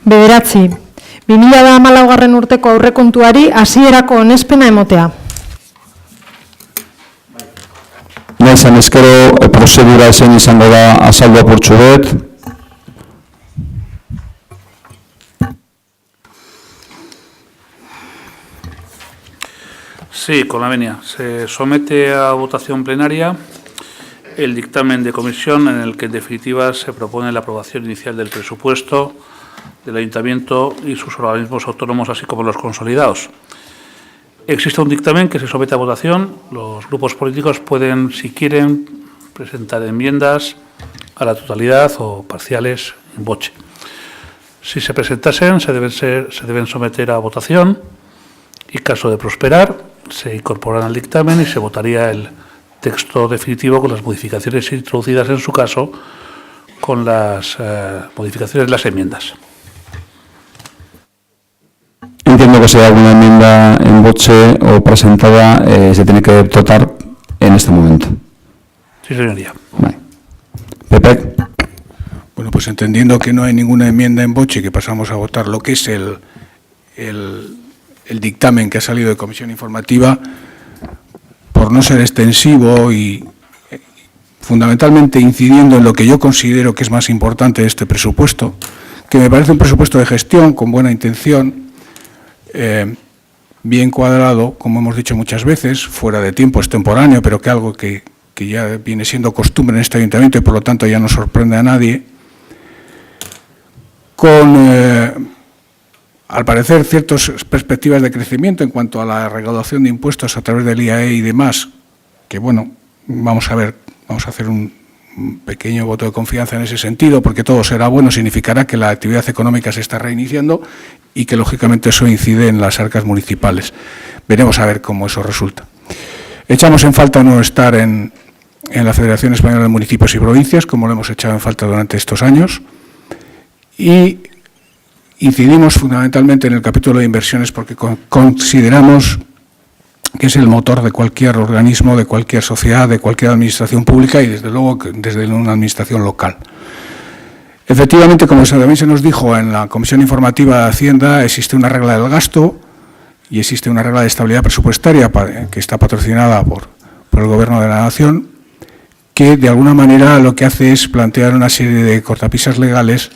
9. 2014 urteko aurrekontuari hasierako onespena emotea. Naizan eskero, prozedura esen izango da azaldu apurtxu bet. Sí, con la venia. Se somete a votación plenaria el dictamen de comisión en el que en definitiva se propone la aprobación inicial del presupuesto del Ayuntamiento y sus organismos autónomos, así como los consolidados. Existe un dictamen que se somete a votación. Los grupos políticos pueden, si quieren, presentar enmiendas a la totalidad o parciales en voce. Si se presentasen, se deben someter a votación y, caso de prosperar, se incorporan al dictamen y se votaría el texto definitivo con las modificaciones introducidas en su caso, con las modificaciones de las enmiendas. Entiendo que si hay alguna enmienda en voce o presentada, se tiene que tratar en este momento. Sí, señoría. Vale. Pepe. Bueno, pues entendiendo que no hay ninguna enmienda en voce y que pasamos a votar lo que es el dictamen que ha salido de comisión informativa, por no ser extensivo y fundamentalmente incidiendo en lo que yo considero que es más importante de este presupuesto, que me parece un presupuesto de gestión con buena intención, bien cuadrado, como hemos dicho muchas veces, fuera de tiempo, extemporáneo, pero que algo que ya viene siendo costumbre en este ayuntamiento y por lo tanto ya no sorprende a nadie, con, al parecer, ciertas perspectivas de crecimiento en cuanto a la recaudación de impuestos a través del IAE y demás, que bueno, vamos a ver, vamos a hacer un pequeño voto de confianza en ese sentido, porque todo será bueno, significará que la actividad económica se está reiniciando y que, lógicamente, eso incide en las arcas municipales. Veremos a ver cómo eso resulta. Echamos en falta no estar en la Federación Española de Municipios y Provincias, como lo hemos echado en falta durante estos años, y incidimos fundamentalmente en el capítulo de inversiones porque consideramos que es el motor de cualquier organismo, de cualquier sociedad, de cualquier administración pública y, desde luego, desde una administración local. Efectivamente, como también se nos dijo en la Comisión Informativa de Hacienda, existe una regla del gasto y existe una regla de estabilidad presupuestaria que está patrocinada por el Gobierno de la Nación, que de alguna manera lo que hace es plantear una serie de cortapisas legales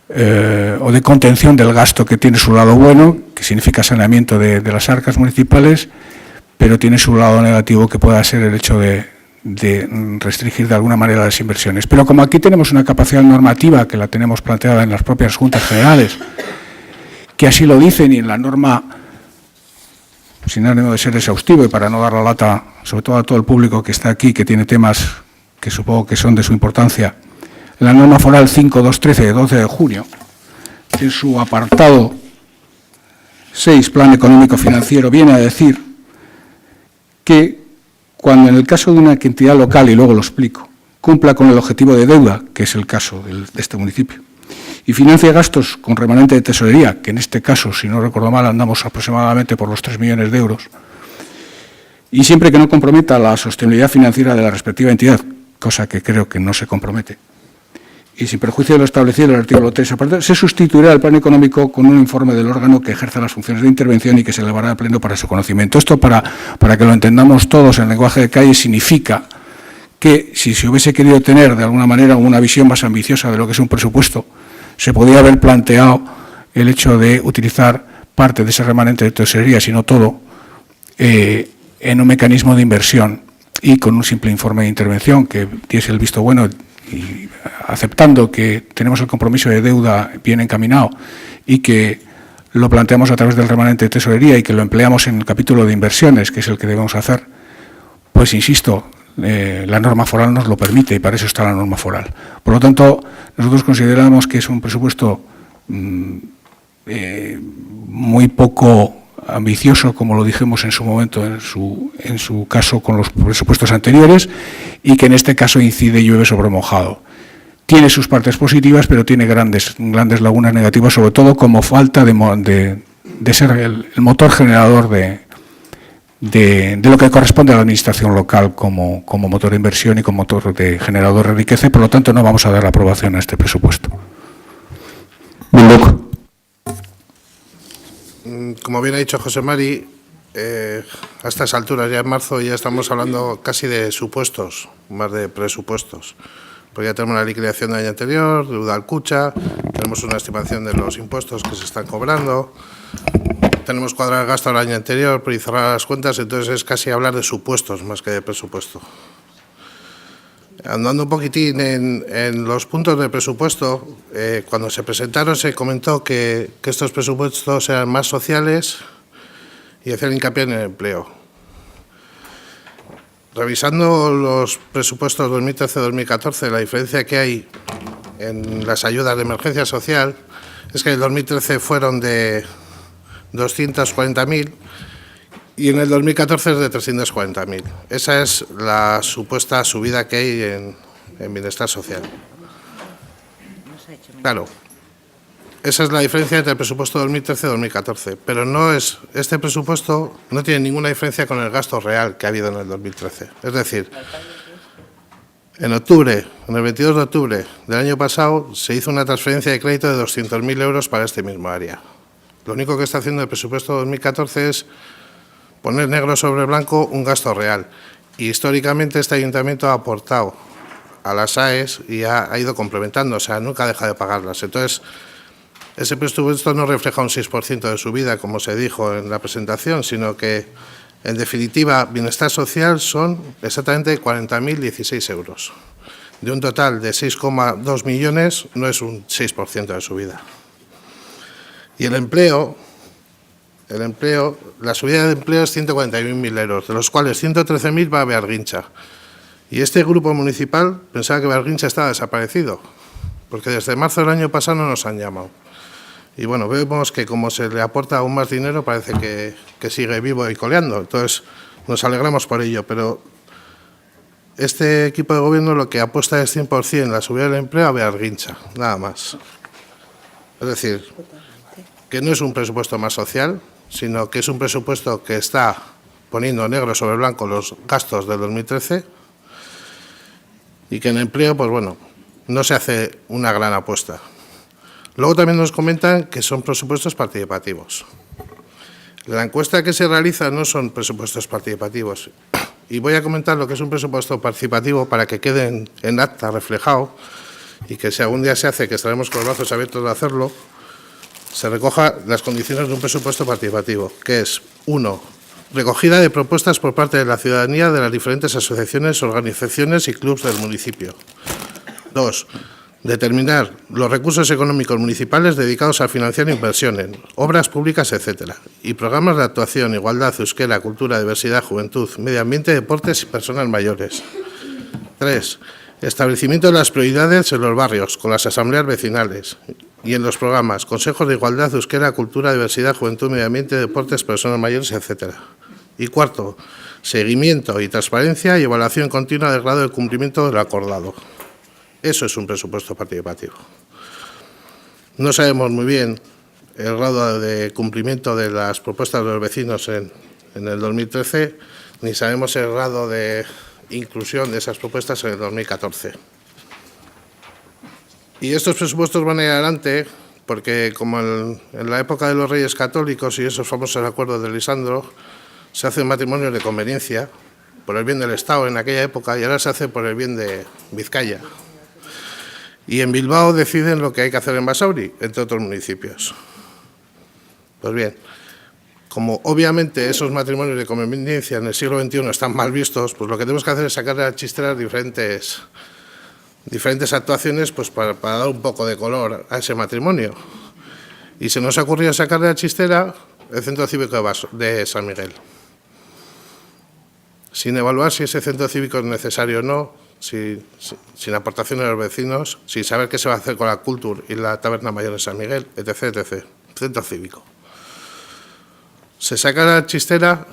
o de contención del gasto, que tiene su lado bueno, que significa saneamiento de las arcas municipales, pero tiene su lado negativo, que pueda ser el hecho de restringir de alguna manera las inversiones. Pero como aquí tenemos una capacidad normativa que la tenemos planteada en las propias Juntas Generales, que así lo dicen, y en la norma, sin ánimo de ser exhaustivo y para no dar la lata, sobre todo a todo el público que está aquí, que tiene temas que supongo que son de su importancia, en la norma foral 5213 de 12 de junio, en su apartado 6, Plan Económico Financiero, viene a decir que cuando en el caso de una entidad local, y luego lo explico, cumpla con el objetivo de deuda, que es el caso de este municipio, y financie gastos con remanente de tesorería, que en este caso, si no recuerdo mal, andamos aproximadamente por los 3 millones de euros, y siempre que no comprometa la sostenibilidad financiera de la respectiva entidad, cosa que creo que no se compromete, y sin perjuicio de lo establecido en el artículo 3, se sustituirá el plan económico con un informe del órgano que ejerza las funciones de intervención y que se elevará a pleno para su conocimiento. Esto, para que lo entendamos todos en lenguaje de calle, significa que si se hubiese querido tener de alguna manera una visión más ambiciosa de lo que es un presupuesto, se podría haber planteado el hecho de utilizar parte de ese remanente de tesorería, si no todo, en un mecanismo de inversión y con un simple informe de intervención que diese el visto bueno, y aceptando que tenemos el compromiso de deuda bien encaminado y que lo planteamos a través del remanente de tesorería y que lo empleamos en el capítulo de inversiones, que es el que debemos hacer, pues insisto, la norma foral nos lo permite y para eso está la norma foral. Por lo tanto, nosotros consideramos que es un presupuesto muy poco ambicioso, como lo dijimos en su momento, en su caso con los presupuestos anteriores, y que en este caso incide y llueve sobre mojado. Tiene sus partes positivas, pero tiene grandes lagunas negativas, sobre todo como falta de ser el motor generador de lo que corresponde a la administración local como motor de inversión y como motor de generador de riqueza, y por lo tanto no vamos a dar aprobación a este presupuesto. Bildu. como bien ha dicho José Mari, a estas alturas, ya en marzo, ya estamos hablando casi de supuestos, más de presupuestos. Pues ya tenemos la liquidación del año anterior, deuda al Kutxa, tenemos una estimación de los impuestos que se están cobrando, tenemos cuadrar el gasto del año anterior y cerrar las cuentas, entonces es casi hablar de supuestos más que de presupuesto. Andando un poquitín en los puntos de presupuesto, cuando se presentaron se comentó que estos presupuestos eran más sociales y hacían hincapié en el empleo. Revisando los presupuestos 2013-2014, la diferencia que hay en las ayudas de emergencia social es que en el 2013 fueron de 240.000 y en el 2014 es de 340.000. Esa es la supuesta subida que hay en bienestar social. Claro, esa es la diferencia entre el presupuesto 2013 y 2014, pero no es, este presupuesto no tiene ninguna diferencia con el gasto real que ha habido en el 2013. Es decir, en octubre, en el 22 de octubre del año pasado, se hizo una transferencia de crédito de 200.000 euros para este mismo área. Lo único que está haciendo el presupuesto 2014 es poner negro sobre blanco un gasto real. Y históricamente este ayuntamiento ha aportado a las AES y ha ido complementando, o sea, nunca deja de pagarlas. Entonces, ese presupuesto no refleja un 6% de subida, como se dijo en la presentación, sino que, en definitiva, bienestar social son exactamente 40.016 euros. De un total de 6,2 millones, no es un 6% de subida. Y el empleo, la subida de empleo es 141.000 euros, de los cuales 113.000 va a Bearguincha. Y este grupo municipal pensaba que Bearguincha estaba desaparecido, porque desde marzo del año pasado no nos han llamado. Y bueno, vemos que como se le aporta aún más dinero, parece que sigue vivo y coleando. Entonces, nos alegramos por ello, pero este equipo de gobierno lo que apuesta es 100% la subida del empleo a Bearguincha, nada más. Es decir, que no es un presupuesto más social, sino que es un presupuesto que está poniendo negro sobre blanco los gastos del 2013 y que en empleo, pues bueno, no se hace una gran apuesta. Luego también nos comentan que son presupuestos participativos. La encuesta que se realiza no son presupuestos participativos. Y voy a comentar lo que es un presupuesto participativo para que quede en acta reflejado y que si algún día se hace, que estaremos con los brazos abiertos de hacerlo, se recoja las condiciones de un presupuesto participativo, que es 1. Recogida de propuestas por parte de la ciudadanía de las diferentes asociaciones, organizaciones y clubes del municipio. 2. Determinar los recursos económicos municipales dedicados a financiar inversiones, obras públicas, etcétera, y programas de actuación, igualdad, euskera, cultura, diversidad, juventud, medio ambiente, deportes y personas mayores. 3. Establecimiento de las prioridades en los barrios, con las asambleas vecinales y en los programas, consejos de igualdad, euskera, cultura, diversidad, juventud, medio ambiente, deportes, personas mayores, etcétera. Y 4. Seguimiento y transparencia y evaluación continua del grado de cumplimiento de lo acordado. Eso es un presupuesto participativo. No sabemos muy bien el grado de cumplimiento de las propuestas de los vecinos en el 2013, ni sabemos el grado de inclusión de esas propuestas en el 2014. Y estos presupuestos van a ir adelante porque, como en la época de los Reyes Católicos y esos famosos acuerdos de Lisandro, se hacen matrimonios de conveniencia por el bien del Estado en aquella época y ahora se hace por el bien de Vizcaya. Y en Bilbao deciden lo que hay que hacer en Basauri, entre otros municipios. Pues bien, como obviamente esos matrimonios de conveniencia en el siglo XXI están mal vistos, pues lo que tenemos que hacer es sacar de la chistera diferentes actuaciones pues para dar un poco de color a ese matrimonio. Y se nos ha ocurrido sacar de la chistera el Centro Cívico de San Miguel. Sin evaluar si ese centro cívico es necesario o no, sin aportaciones de los vecinos, sin saber qué se va a hacer con la Cultur y la Taberna Mayor de San Miguel, etc., etc. Centro cívico. Se saca la chistera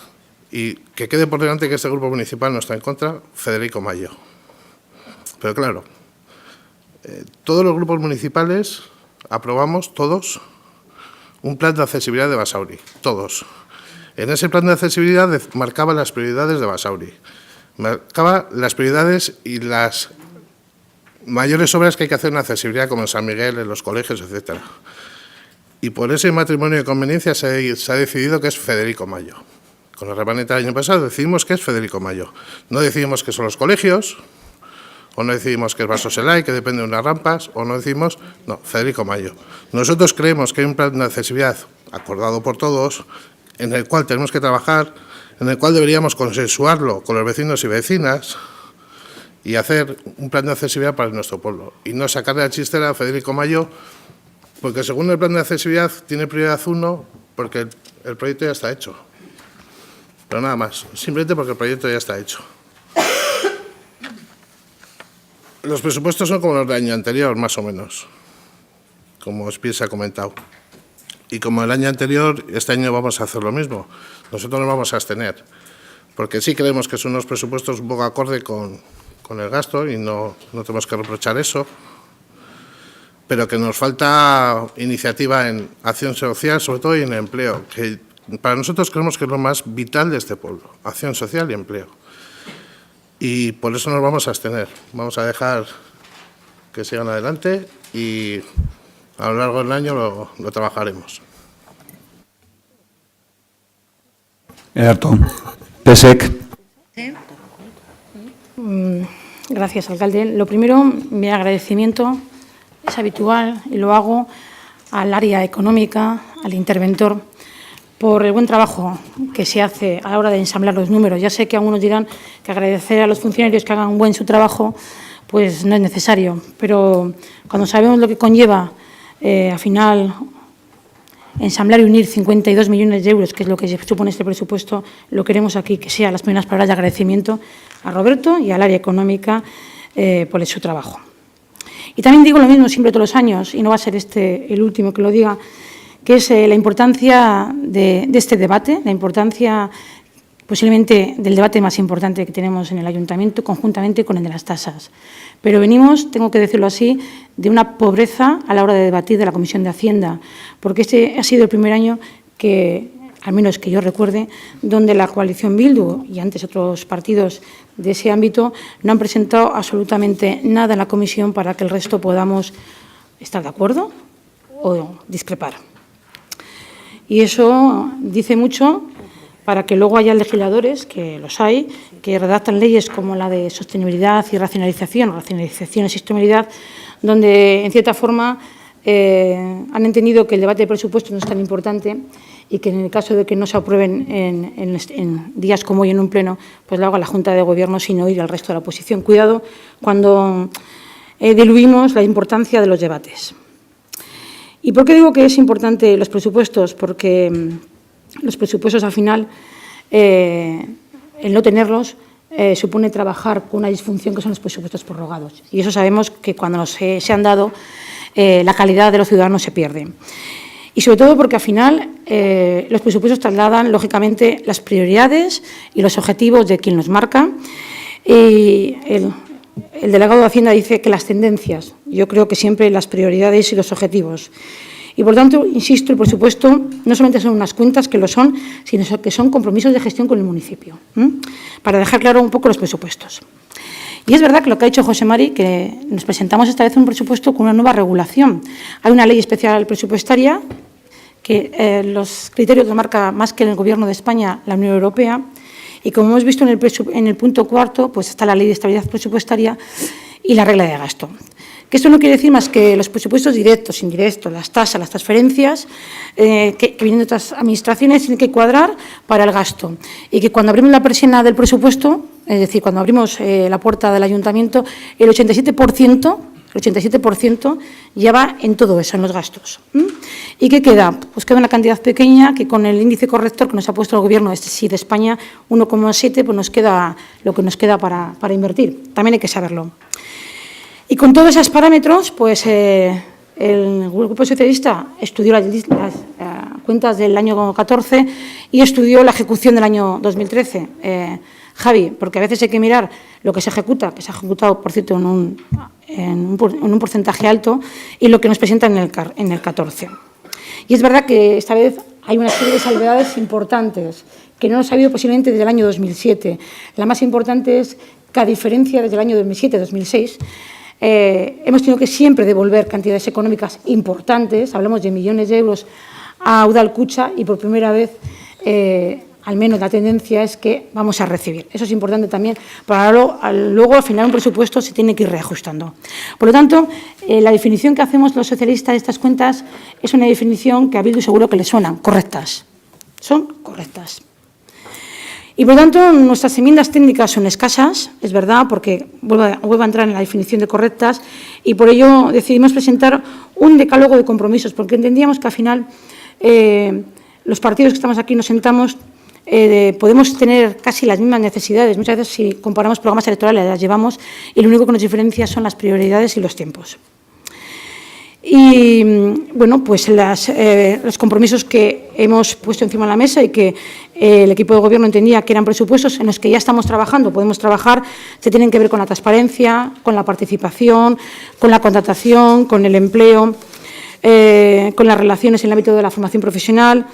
y que quede por delante que este grupo municipal no está en contra, Federico Mayo. Pero claro, todos los grupos municipales aprobamos, todos, un plan de accesibilidad de Basauri, todos. En ese plan de accesibilidad marcaba las prioridades de Basauri. Marcaba las prioridades y las mayores obras que hay que hacer en accesibilidad, como en San Miguel, en los colegios, etcétera. Y por ese matrimonio de conveniencia se ha decidido que es Federico Mayo. Con el remanente del año pasado decidimos que es Federico Mayo. No decidimos que son los colegios, o no decidimos que es Basoselay, que depende de unas rampas, o no decidimos, no, Federico Mayo. Nosotros creemos que hay un plan de accesibilidad acordado por todos, en el cual tenemos que trabajar, en el cual deberíamos consensuarlo con los vecinos y vecinas y hacer un plan de accesibilidad para nuestro pueblo. Y no sacarle la chistera a Federico Mayo, porque según el plan de accesibilidad tiene prioridad 1, porque el proyecto ya está hecho. Pero nada más, simplemente porque el proyecto ya está hecho. Los presupuestos son como los del año anterior, más o menos, como bien se ha comentado. Y como el año anterior, este año vamos a hacer lo mismo. Nosotros nos vamos a abstener, porque sí creemos que son unos presupuestos un poco acorde con el gasto y no tenemos que reprochar eso, pero que nos falta iniciativa en acción social, sobre todo y en empleo, que para nosotros creemos que es lo más vital de este pueblo, acción social y empleo. Y por eso nos vamos a abstener. Vamos a dejar que sigan adelante y a lo largo del año lo trabajaremos. Ederto. PSEC. Gracias, alcalde. Lo primero, mi agradecimiento es habitual y lo hago al área económica, al interventor, por el buen trabajo que se hace a la hora de ensamblar los números. Ya sé que algunos dirán que agradecer a los funcionarios que hagan buen su trabajo pues no es necesario, pero cuando sabemos lo que conlleva al final ensamblar y unir 52 millones de euros, que es lo que supone este presupuesto, lo queremos aquí que sea las primeras palabras de agradecimiento a Roberto y al área económica por su trabajo. Y también digo lo mismo siempre todos los años, y no va a ser este el último que lo diga, que es la importancia de este debate, la importancia posiblemente del debate más importante que tenemos en el Ayuntamiento, conjuntamente con el de las tasas. Pero venimos, tengo que decirlo así, de una pobreza a la hora de debatir de la Comisión de Hacienda, porque este ha sido el primer año que, al menos que yo recuerde, donde la coalición Bildu y antes otros partidos de ese ámbito no han presentado absolutamente nada en la comisión para que el resto podamos estar de acuerdo o discrepar. Y eso dice mucho para que luego haya legisladores, que los hay, que redactan leyes como la de sostenibilidad y racionalización y sostenibilidad, donde, en cierta forma, han entendido que el debate de presupuestos no es tan importante y que en el caso de que no se aprueben en días como hoy en un pleno, pues lo haga la Junta de Gobierno sin oír al resto de la oposición. Cuidado cuando diluimos la importancia de los debates. ¿Y por qué digo que es importante los presupuestos? Porque los presupuestos, al final, el no tenerlos supone trabajar con una disfunción que son los presupuestos prorrogados. Y eso sabemos que cuando se han dado, la calidad de los ciudadanos se pierde. Y sobre todo porque, al final, los presupuestos trasladan, lógicamente, las prioridades y los objetivos de quien los marca. Y el delegado de Hacienda dice que las tendencias, yo creo que siempre las prioridades y los objetivos. Y, por tanto, insisto, el presupuesto no solamente son unas cuentas que lo son, sino que son compromisos de gestión con el municipio, para dejar claro un poco los presupuestos. Y es verdad que lo que ha dicho José Mari, que nos presentamos esta vez un presupuesto con una nueva regulación. Hay una ley especial presupuestaria que los criterios los marca más que el Gobierno de España, la Unión Europea, y como hemos visto en el punto cuarto, pues está la Ley de Estabilidad Presupuestaria y la regla de gasto. Que esto no quiere decir más que los presupuestos directos, indirectos, las tasas, las transferencias que vienen de otras administraciones tienen que cuadrar para el gasto. Y que cuando abrimos la persiana del presupuesto, es decir, cuando abrimos la puerta del ayuntamiento, el 87% ya va en todo eso, en los gastos. ¿Y qué queda? Pues queda una cantidad pequeña que con el índice corrector que nos ha puesto el Gobierno de España, 1,7, pues nos queda lo que nos queda para invertir. También hay que saberlo. Y con todos esos parámetros, pues el Grupo Socialista estudió las cuentas del año 14 y estudió la ejecución del año 2013. Javi, porque a veces hay que mirar lo que se ejecuta, que se ha ejecutado, por cierto, en un porcentaje alto, y lo que nos presentan en el 14. Y es verdad que esta vez hay una serie de salvedades importantes, que no nos ha habido posiblemente desde el año 2007. La más importante es que, a diferencia desde el año 2007-2006, hemos tenido que siempre devolver cantidades económicas importantes, hablamos de millones de euros a Udalkutxa y por primera vez, al menos la tendencia es que vamos a recibir. Eso es importante también, para luego al final un presupuesto se tiene que ir reajustando. Por lo tanto, la definición que hacemos los socialistas de estas cuentas es una definición que a Bildu seguro que le suenan, correctas. Son correctas. Y, por lo tanto, nuestras enmiendas técnicas son escasas, es verdad, porque vuelvo a entrar en la definición de correctas, y por ello decidimos presentar un decálogo de compromisos, porque entendíamos que, al final, los partidos que estamos aquí nos sentamos, podemos tener casi las mismas necesidades. Muchas veces, si comparamos programas electorales, las llevamos, y lo único que nos diferencia son las prioridades y los tiempos. Y, bueno, pues los compromisos que hemos puesto encima de la mesa y que el equipo de Gobierno entendía que eran presupuestos en los que ya estamos trabajando, podemos trabajar, se tienen que ver con la transparencia, con la participación, con la contratación, con el empleo, con las relaciones en el ámbito de la formación profesional,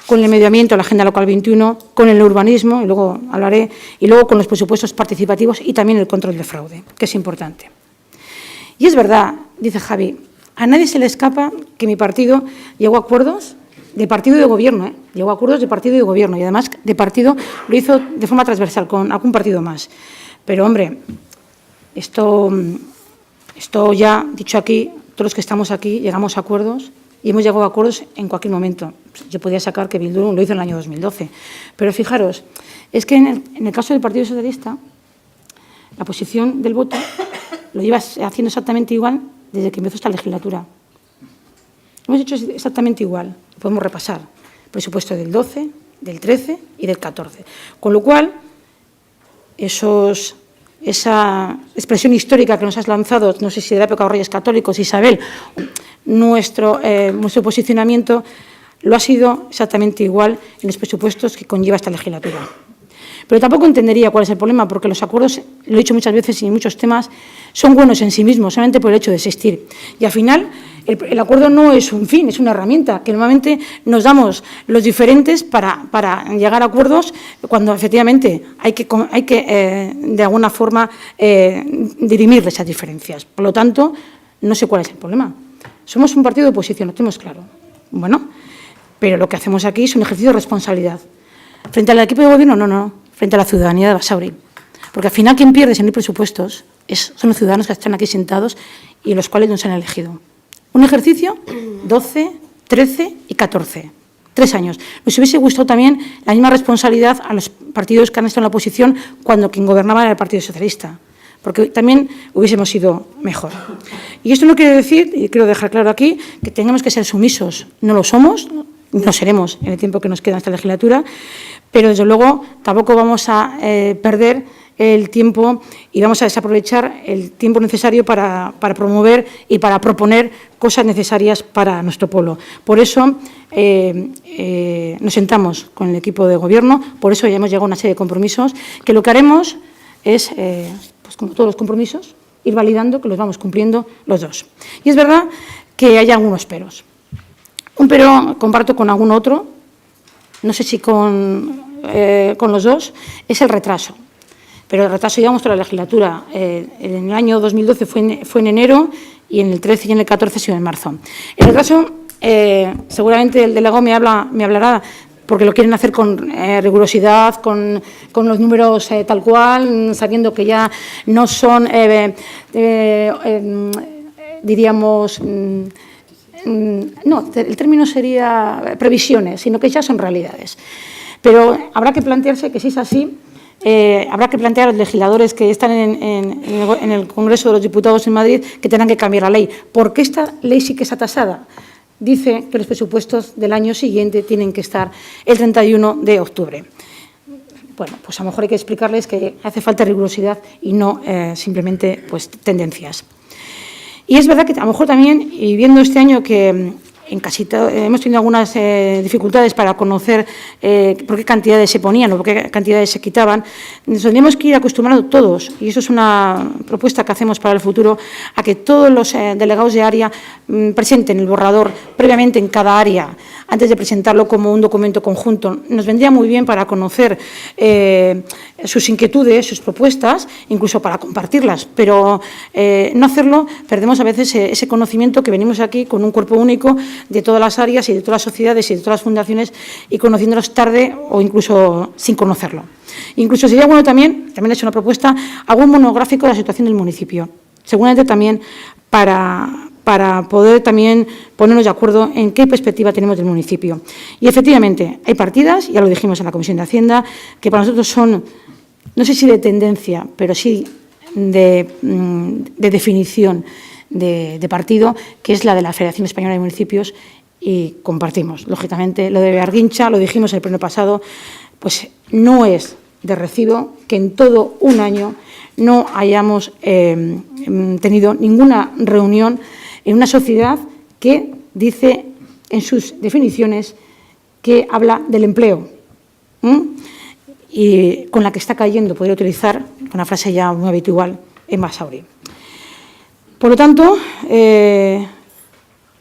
con el medio ambiente, la Agenda Local 21, con el urbanismo, y luego hablaré, y luego con los presupuestos participativos y también el control de fraude, que es importante. Y es verdad, dice Javi, a nadie se le escapa que mi partido llegó a acuerdos de partido y de gobierno, llegó a acuerdos de partido y de gobierno, y además de partido lo hizo de forma transversal con algún partido más. Pero, hombre, esto ya dicho aquí, todos los que estamos aquí llegamos a acuerdos y hemos llegado a acuerdos en cualquier momento. Yo podía sacar que Bildu lo hizo en el año 2012, pero fijaros, es que en el caso del Partido Socialista, la posición del voto lo lleva haciendo exactamente igual desde que empezó esta legislatura. Hemos hecho exactamente igual. Podemos repasar presupuesto del 12, del 13 y del 14. Con lo cual, esa expresión histórica que nos has lanzado, no sé si de la época de los Reyes Católicos, Isabel, nuestro posicionamiento lo ha sido exactamente igual en los presupuestos que conlleva esta legislatura. Pero tampoco entendería cuál es el problema, porque los acuerdos, lo he dicho muchas veces y en muchos temas, son buenos en sí mismos, solamente por el hecho de existir. Y al final, el acuerdo no es un fin, es una herramienta que normalmente nos damos los diferentes para llegar a acuerdos cuando efectivamente hay que de alguna forma, dirimir esas diferencias. Por lo tanto, no sé cuál es el problema. Somos un partido de oposición, lo tenemos claro. Bueno, pero lo que hacemos aquí es un ejercicio de responsabilidad. Frente al equipo de gobierno, no. Frente a la ciudadanía de Basauri. Porque al final quien pierde si no hay presupuestos son los ciudadanos que están aquí sentados y los cuales nos han elegido. Un ejercicio, 12, 13 y 14. 3 años. Nos hubiese gustado también la misma responsabilidad a los partidos que han estado en la oposición cuando quien gobernaba era el Partido Socialista, porque también hubiésemos sido mejor. Y esto no quiere decir, y quiero dejar claro aquí, que tengamos que ser sumisos. No lo somos, no seremos en el tiempo que nos queda en esta legislatura, pero desde luego tampoco vamos a perder el tiempo y vamos a desaprovechar el tiempo necesario para promover y para proponer cosas necesarias para nuestro pueblo. Por eso nos sentamos con el equipo de gobierno, por eso ya hemos llegado a una serie de compromisos, que lo que haremos es, pues como todos los compromisos, ir validando que los vamos cumpliendo los dos. Y es verdad que hay algunos peros. Un pero comparto con algún otro, no sé si con los dos, es el retraso. Pero el retraso llevamos toda la legislatura. En el año 2012 fue en enero y en el 13 y en el 14 ha sido en marzo. El retraso, seguramente el delegado me hablará porque lo quieren hacer con rigurosidad, con los números tal cual, sabiendo que ya no son, diríamos, no, el término sería previsiones, sino que ya son realidades. Pero habrá que plantearse que si es así, habrá que plantear a los legisladores que están en el Congreso de los Diputados en Madrid que tengan que cambiar la ley, porque esta ley sí que es atasada. Dice que los presupuestos del año siguiente tienen que estar el 31 de octubre. Bueno, pues a lo mejor hay que explicarles que hace falta rigurosidad y no simplemente pues, tendencias. Y es verdad que a lo mejor también, y viendo este año que hemos tenido algunas dificultades para conocer por qué cantidades se ponían o por qué cantidades se quitaban. Nos tendríamos que ir acostumbrando todos, y eso es una propuesta que hacemos para el futuro, a que todos los delegados de área presenten el borrador previamente en cada área, antes de presentarlo como un documento conjunto. Nos vendría muy bien para conocer sus inquietudes, sus propuestas, incluso para compartirlas, pero no hacerlo, perdemos a veces ese conocimiento que venimos aquí con un cuerpo único de todas las áreas y de todas las sociedades y de todas las fundaciones, y conociéndolos tarde o incluso sin conocerlo. Incluso sería bueno también he hecho una propuesta, algún monográfico de la situación del municipio, seguramente también para poder también ponernos de acuerdo en qué perspectiva tenemos del municipio. Y efectivamente, hay partidas, ya lo dijimos en la Comisión de Hacienda, que para nosotros son, no sé si de tendencia, pero sí de definición de partido, que es la de la Federación Española de Municipios, y compartimos. Lógicamente, lo de Bearguincha, lo dijimos el pleno pasado, pues no es de recibo que en todo un año no hayamos tenido ninguna reunión en una sociedad que dice en sus definiciones que habla del empleo, y con la que está cayendo, podría utilizar una frase ya muy habitual, en Basauri. Por lo tanto,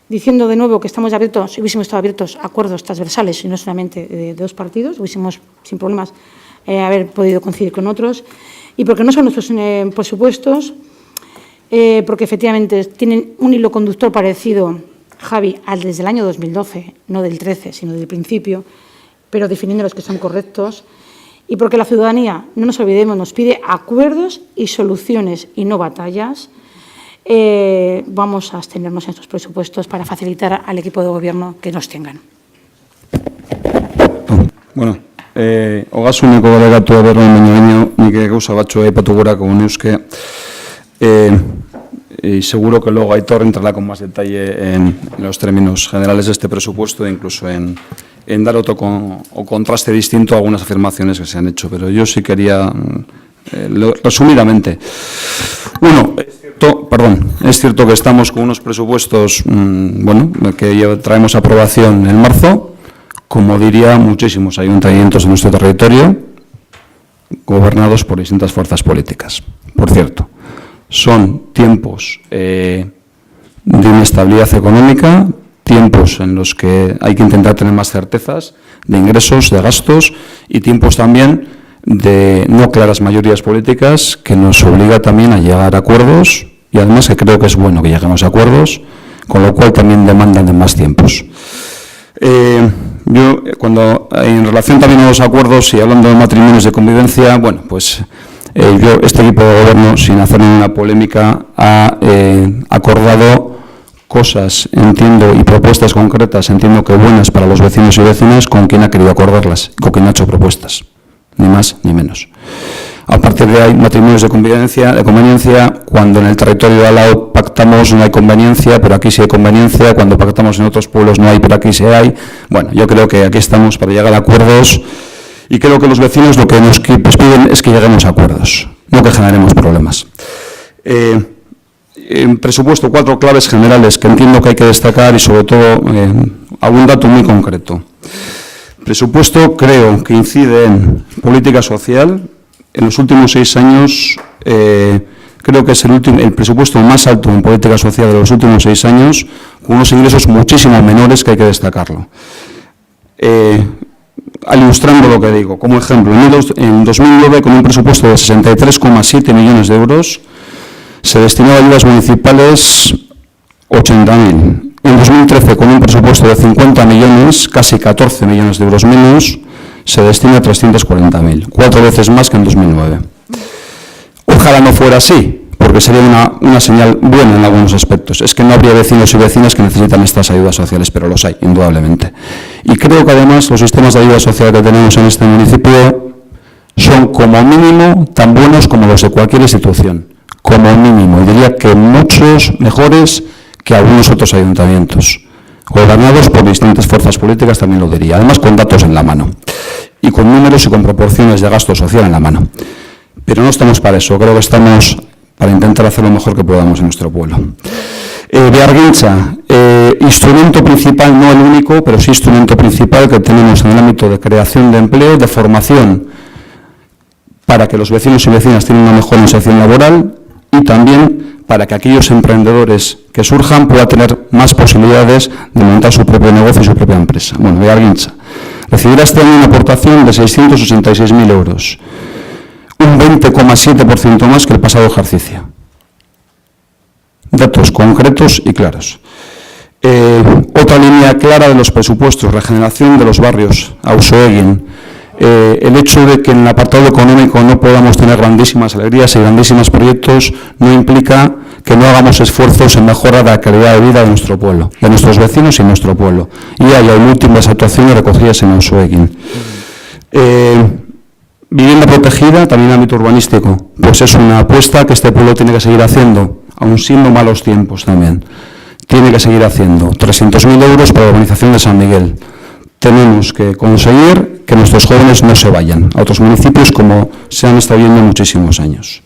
diciendo de nuevo que estamos abiertos, hubiésemos estado abiertos a acuerdos transversales y no solamente de dos partidos, hubiésemos sin problemas haber podido coincidir con otros, y porque no son nuestros presupuestos, porque efectivamente tienen un hilo conductor parecido, Javi, al desde el año 2012, no del 13, sino del principio, pero definiendo los que son correctos, y porque la ciudadanía, no nos olvidemos, nos pide acuerdos y soluciones y no batallas. Vamos a abstenernos en estos presupuestos para facilitar al equipo de gobierno que nos tengan. Bueno, ogasuneko delegatu berroen baino nik gauza batzu aipatu gurako neuske, y seguro que luego Aitor entrará con más detalle en los términos generales de este presupuesto e incluso en dar otro o contraste distinto a algunas afirmaciones que se han hecho, pero yo sí quería resumidamente. Uno, es cierto que estamos con unos presupuestos que traemos a aprobación en marzo, como diría muchísimos ayuntamientos en nuestro territorio, gobernados por distintas fuerzas políticas. Por cierto, son tiempos de inestabilidad económica, tiempos en los que hay que intentar tener más certezas de ingresos, de gastos, y tiempos también de no claras mayorías políticas que nos obliga también a llegar a acuerdos, y además que creo que es bueno que lleguemos a acuerdos, con lo cual también demandan de más tiempos. Yo, en relación también a los acuerdos y hablando de matrimonios de convivencia, bueno, pues este equipo de gobierno, sin hacer ninguna polémica, ha acordado cosas, entiendo, y propuestas concretas, entiendo que buenas para los vecinos y vecinas, con quien ha querido acordarlas, con quien ha hecho propuestas, ni más ni menos. Aparte de hay matrimonios de conveniencia, cuando en el territorio de al lado pactamos no hay conveniencia, pero aquí sí hay conveniencia, cuando pactamos en otros pueblos no hay, pero aquí sí hay. Bueno, yo creo que aquí estamos para llegar a acuerdos, y creo que los vecinos lo que nos piden es que lleguemos a acuerdos, no que generemos problemas. En presupuesto, 4 claves generales que entiendo que hay que destacar, y sobre todo algún dato muy concreto. Presupuesto creo que incide en política social. En los últimos 6 años, creo que es el presupuesto más alto en política social de los últimos 6 años, con unos ingresos muchísimo menores que hay que destacarlo. Ilustrando lo que digo, como ejemplo, en 2009, con un presupuesto de 63,7 millones de euros, se destinó a ayudas municipales 80.000. En 2013, con un presupuesto de 50 millones, casi 14 millones de euros menos, se destina a 340.000, 4 veces más que en 2009. Ojalá no fuera así, porque sería una señal buena en algunos aspectos. Es que no habría vecinos y vecinas que necesitan estas ayudas sociales, pero los hay, indudablemente. Y creo que además los sistemas de ayuda social que tenemos en este municipio son como mínimo tan buenos como los de cualquier institución, como mínimo, y diría que muchos mejores que algunos otros ayuntamientos, gobernados por distintas fuerzas políticas, también lo diría, además con datos en la mano, y con números y con proporciones de gasto social en la mano. Pero no estamos para eso, creo que estamos para intentar hacer lo mejor que podamos en nuestro pueblo. Behargintza, instrumento principal, no el único, pero sí instrumento principal que tenemos en el ámbito de creación de empleo, de formación, para que los vecinos y vecinas tengan una mejor inserción laboral y también para que aquellos emprendedores que surjan puedan tener más posibilidades de montar su propio negocio y su propia empresa. Bueno, Behargintza recibirá este año una aportación de 666.000 euros, un 20,7% más que el pasado ejercicio. Datos concretos y claros. Otra línea clara de los presupuestos, regeneración de los barrios, Ausoegin. El hecho de que en el apartado económico no podamos tener grandísimas alegrías y grandísimos proyectos no implica que no hagamos esfuerzos en mejorar la calidad de vida de nuestro pueblo, de nuestros vecinos y nuestro pueblo. Y hay múltiples actuaciones recogidas en Ausoegin. Vivienda protegida, también en ámbito urbanístico, pues es una apuesta que este pueblo tiene que seguir haciendo, aun siendo malos tiempos también. Tiene que seguir haciendo 300.000 euros para la urbanización de San Miguel. Tenemos que conseguir que nuestros jóvenes no se vayan a otros municipios como se han estado viendo muchísimos años.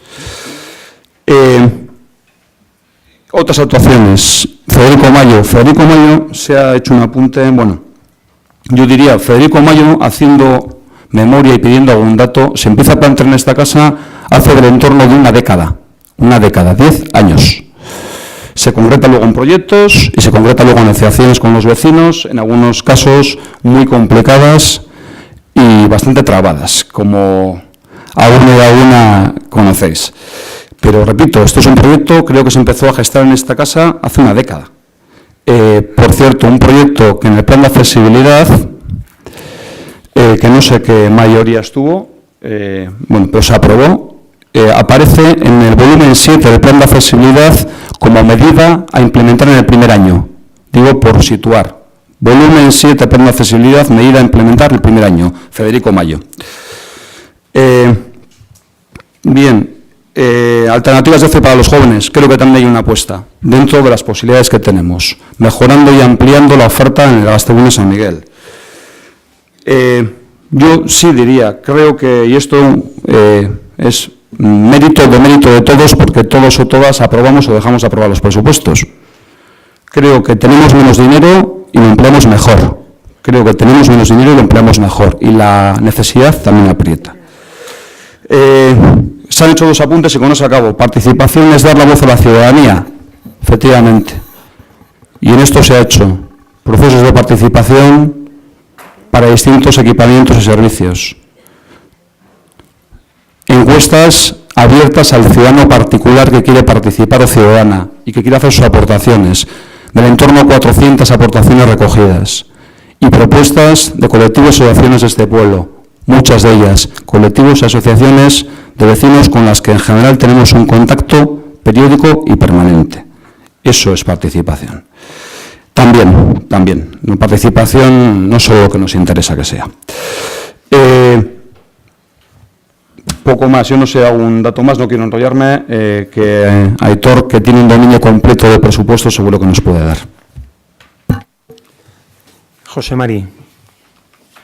Otras actuaciones. Federico Mayo se ha hecho un apunte, bueno, yo diría, Federico Mayo, haciendo memoria y pidiendo algún dato, se empieza a plantear en esta casa hace del entorno de una década, 10 años. Se concreta luego en proyectos y se concreta luego en negociaciones con los vecinos, en algunos casos muy complicadas y bastante trabadas, como alguna conocéis. Pero repito, esto es un proyecto, creo que se empezó a gestar en esta casa hace una década. Por cierto, un proyecto que en el plan de accesibilidad, que no sé qué mayoría estuvo, bueno, pero se aprobó, aparece en el volumen 7 del plan de accesibilidad como medida a implementar en el primer año. Digo por situar. Volumen 7, plan de accesibilidad, medida a implementar el primer año. Federico Mayo. Bien, alternativas de ocio para los jóvenes. Creo que también hay una apuesta dentro de las posibilidades que tenemos, mejorando y ampliando la oferta en el Gaztelume San Miguel. Yo sí diría, creo que, y esto es mérito de todos, porque todos o todas aprobamos o dejamos de aprobar los presupuestos. Creo que tenemos menos dinero y lo empleamos mejor. Y la necesidad también aprieta. Se han hecho dos apuntes y con eso acabo. Participación es dar la voz a la ciudadanía, efectivamente. Y en esto se ha hecho procesos de participación para distintos equipamientos y servicios. Encuestas abiertas al ciudadano particular que quiere participar o ciudadana y que quiere hacer sus aportaciones, del entorno a 400 aportaciones recogidas, y propuestas de colectivos y asociaciones de este pueblo, muchas de ellas colectivos y asociaciones de vecinos con las que en general tenemos un contacto periódico y permanente. Eso es participación. También, la participación no solo lo que nos interesa que sea. Poco más, yo no sé, algún dato más, no quiero enrollarme, que Aitor, que tiene un dominio completo de presupuesto, seguro que nos puede dar. José Mari.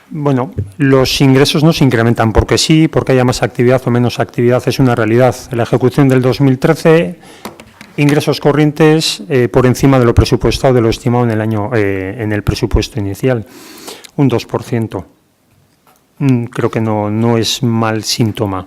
Bueno, los ingresos no se incrementan porque sí, porque haya más actividad o menos actividad, es una realidad. La ejecución del 2013, ingresos corrientes por encima de lo presupuestado, de lo estimado en el año, en el presupuesto inicial, un 2%. Creo que no es mal síntoma.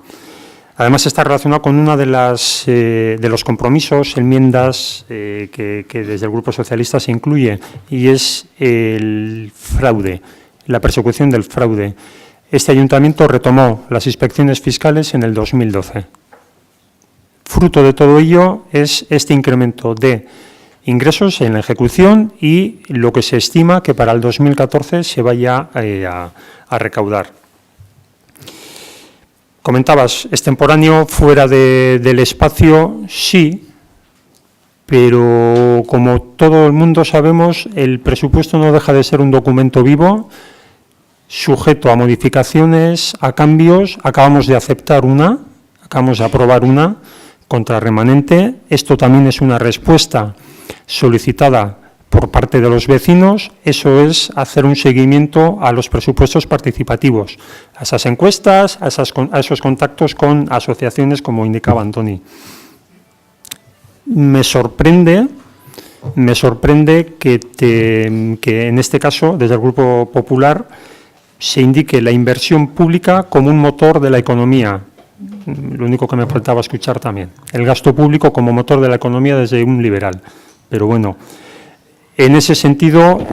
Además está relacionado con una de los compromisos, enmiendas que desde el Grupo Socialista se incluye, y es el fraude, la persecución del fraude. Este ayuntamiento retomó las inspecciones fiscales en el 2012. Fruto de todo ello es este incremento de ingresos en la ejecución y lo que se estima que para el 2014 se vaya a recaudar. Comentabas, extemporáneo fuera del espacio, sí, pero como todo el mundo sabemos, el presupuesto no deja de ser un documento vivo, sujeto a modificaciones, a cambios. Acabamos de aprobar una contra remanente. Esto también es una respuesta solicitada por parte de los vecinos. Eso es hacer un seguimiento a los presupuestos participativos, a esas encuestas, a esos contactos con asociaciones, como indicaba Antoni. Me sorprende me sorprende que en este caso, desde el Grupo Popular, se indique la inversión pública como un motor de la economía. Lo único que me faltaba escuchar también. El gasto público como motor de la economía desde un liberal. Pero bueno, en ese sentido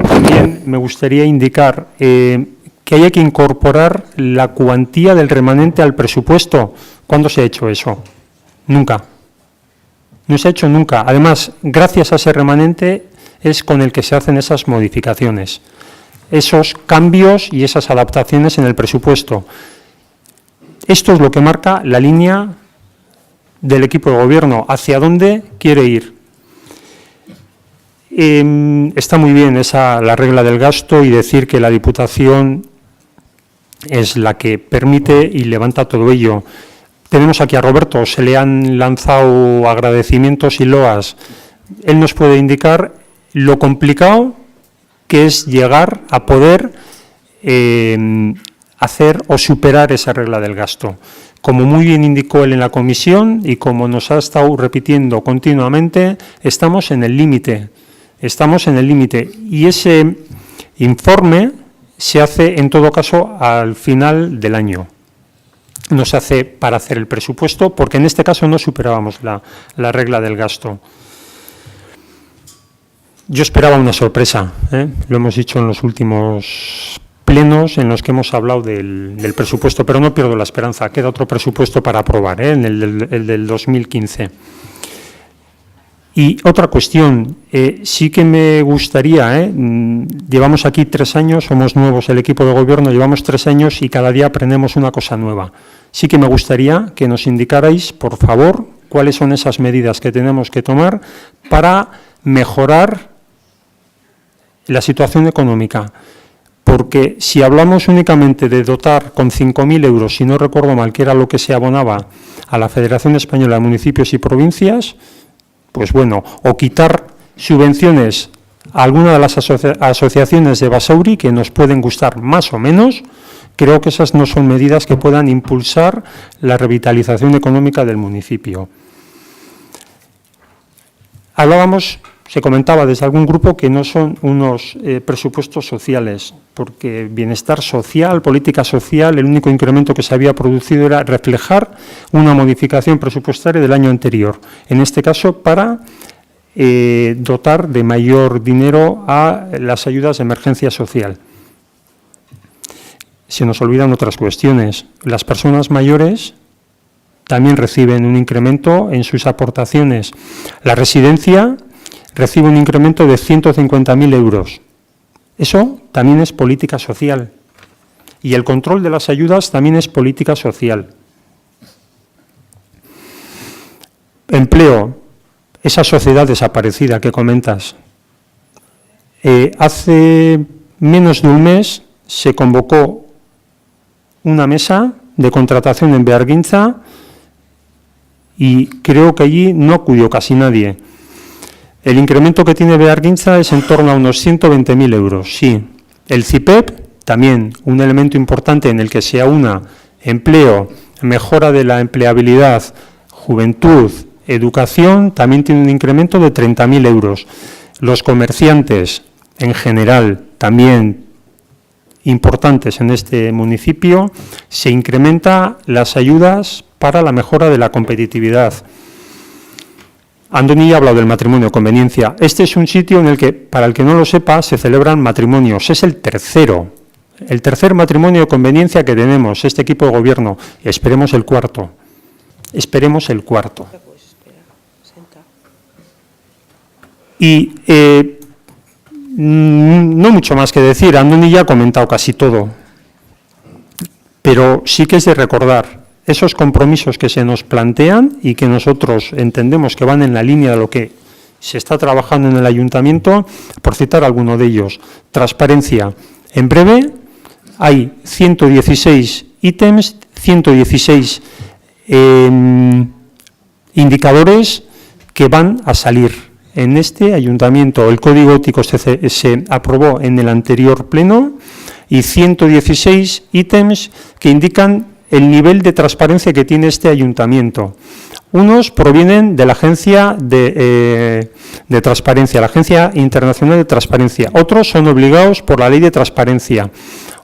también me gustaría indicar que haya que incorporar la cuantía del remanente al presupuesto. ¿Cuándo se ha hecho eso? Nunca. No se ha hecho nunca. Además, gracias a ese remanente es con el que se hacen esas modificaciones, esos cambios y esas adaptaciones en el presupuesto. Esto es lo que marca la línea del equipo de gobierno, hacia dónde quiere ir. Está muy bien la regla del gasto y decir que la Diputación es la que permite y levanta todo ello. Tenemos aquí a Roberto, se le han lanzado agradecimientos y loas. Él nos puede indicar lo complicado que es llegar a poder hacer o superar esa regla del gasto. Como muy bien indicó él en la comisión y como nos ha estado repitiendo continuamente, estamos en el límite. Estamos en el límite. Y ese informe se hace, en todo caso, al final del año. No se hace para hacer el presupuesto, porque en este caso no superábamos la regla del gasto. Yo esperaba una sorpresa, lo hemos dicho en los últimos plenos en los que hemos hablado del presupuesto, pero no pierdo la esperanza, queda otro presupuesto para aprobar, en el del 2015. Y otra cuestión, sí que me gustaría, llevamos aquí 3 años, somos nuevos el equipo de gobierno, llevamos 3 años y cada día aprendemos una cosa nueva. Sí que me gustaría que nos indicarais, por favor, cuáles son esas medidas que tenemos que tomar para mejorar la situación económica. Porque si hablamos únicamente de dotar con 5.000 euros, si no recuerdo mal, que era lo que se abonaba a la Federación Española de Municipios y Provincias, pues bueno, o quitar subvenciones a alguna de las asociaciones de Basauri que nos pueden gustar más o menos, creo que esas no son medidas que puedan impulsar la revitalización económica del municipio. Hablábamos, se comentaba desde algún grupo que no son unos presupuestos sociales, porque bienestar social, política social, el único incremento que se había producido era reflejar una modificación presupuestaria del año anterior, en este caso para dotar de mayor dinero a las ayudas de emergencia social. Se nos olvidan otras cuestiones. Las personas mayores también reciben un incremento en sus aportaciones. La residencia recibe un incremento de 150.000 euros. Eso también es política social. Y el control de las ayudas también es política social. Empleo, esa sociedad desaparecida que comentas. Hace menos de un mes se convocó una mesa de contratación en Bearguintza y creo que allí no acudió casi nadie. El incremento que tiene Bearguintza es en torno a unos 120.000 euros, sí. El CIPEP, también un elemento importante en el que se aúna empleo, mejora de la empleabilidad, juventud, educación, también tiene un incremento de 30.000 euros. Los comerciantes, en general, también importantes en este municipio, se incrementa las ayudas para la mejora de la competitividad. Andoni ya ha hablado del matrimonio de conveniencia. Este es un sitio en el que, para el que no lo sepa, se celebran matrimonios. Es el tercer matrimonio de conveniencia que tenemos, este equipo de gobierno. Esperemos el cuarto. Esperemos el cuarto. Y no mucho más que decir, Andoni ya ha comentado casi todo, pero sí que es de recordar esos compromisos que se nos plantean y que nosotros entendemos que van en la línea de lo que se está trabajando en el ayuntamiento, por citar alguno de ellos. Transparencia. En breve hay 116 ítems, 116 indicadores que van a salir en este ayuntamiento. El código ético se aprobó en el anterior pleno y 116 ítems que indican el nivel de transparencia que tiene este ayuntamiento. Unos provienen de la Agencia de Transparencia, la Agencia Internacional de Transparencia. Otros son obligados por la Ley de Transparencia.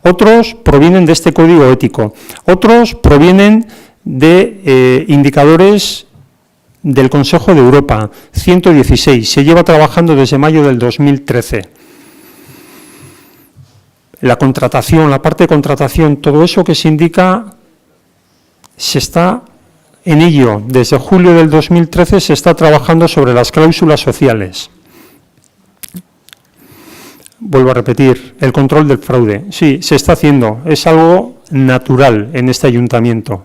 Otros provienen de este código ético. Otros provienen de indicadores del Consejo de Europa, 116. Se lleva trabajando desde mayo del 2013. La contratación, la parte de contratación, todo eso que se indica, se está en ello. Desde julio del 2013 se está trabajando sobre las cláusulas sociales. Vuelvo a repetir, el control del fraude. Sí, se está haciendo. Es algo natural en este ayuntamiento.